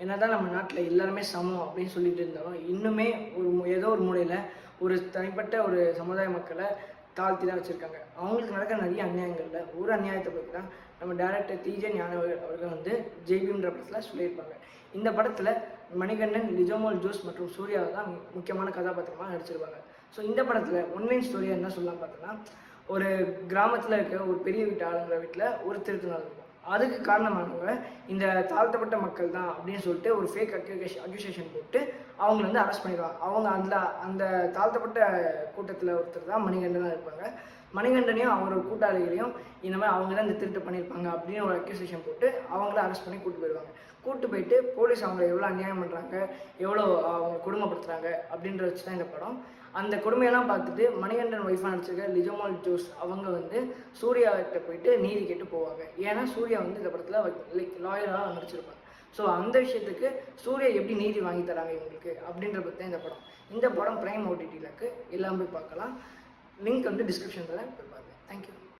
என்னதான் நம்ம நாட்டில் எல்லாருமே சமம் அப்படின்னு சொல்லிட்டு இருந்தாலும் இன்னுமே ஏதோ ஒரு மூலையில் ஒரு தனிப்பட்ட ஒரு சமுதாய மக்களை தாழ்த்தி தான் வச்சுருக்காங்க. அவங்களுக்கு நடக்கிற நிறைய அநியாயங்களில் ஒரு அநியாயத்தை பற்றி தான் நம்ம டேரக்டர் டிஜே ஞானவேல் அவர்கள் வந்து ஜெய்பீம்ன்ற படத்தில் சொல்லியிருப்பாங்க. இந்த படத்தில் மணிகண்டன், லிஜோமோல் ஜோஸ் மற்றும் சூர்யாவை தான் முக்கியமான கதாபாத்திரமாக நடிச்சிருப்பாங்க. ஸோ இந்த படத்தில் ஒன்லைன் ஸ்டோரியாக என்ன சொல்லலாம் பார்த்தோன்னா, ஒரு கிராமத்தில் இருக்க ஒரு பெரிய வீட்டு ஆளுங்கிற வீட்டில் ஒரு திருட்டு நடக்கும். அதுக்கு காரணமானவங்க இந்த தாழ்த்தப்பட்ட மக்கள் தான் அப்படின்னு சொல்லிட்டு ஒரு ஃபேக் அக்யூசேஷன் போட்டு அவங்கள வந்து அரெஸ்ட் பண்ணிடுவாங்க. அவங்க அந்த தாழ்த்தப்பட்ட கூட்டத்தில் ஒருத்தர் தான் மணிகண்டனாக இருப்பாங்க. மணிகண்டனையும் அவரோட கூட்டாளிகளையும் இந்த மாதிரி அவங்க தான் இந்த திருட்டு பண்ணியிருப்பாங்க அப்படின்னு ஒரு அக்யூசேஷன் போட்டு அவங்கள அரெஸ்ட் பண்ணி கூப்பிட்டு போயிடுவாங்க. கூப்பிட்டு போயிட்டு போலீஸ் அவங்களை எவ்வளோ அநியாயம் பண்ணுறாங்க, எவ்வளோ அவங்க கொடுமைப்படுத்துகிறாங்க அப்படின்ற வச்சு தான் இந்த படம். அந்த கொடுமையெல்லாம் பார்த்துட்டு மணிகண்டன் ஒய்ஃபாக நடிச்சிருக்க லிஜோமோல் ஜோஸ் அவங்க வந்து சூர்யாகிட்ட போயிட்டு நீதி கேட்டு போவாங்க. ஏன்னா சூர்யா வந்து இந்த படத்தில் லாயராக நடிச்சிருப்பாங்க. ஸோ அந்த விஷயத்துக்கு சூர்யா எப்படி நீதி வாங்கி தராங்க இவங்களுக்கு அப்படின்ற பற்றி தான் இந்த படம். இந்த படம் பிரைம் OTTல இருக்கு, எல்லாம் போய் பார்க்கலாம். லிங்க் வந்து டிஸ்கிரிப்ஷனில் போய் பாருங்கள். தேங்க்யூ.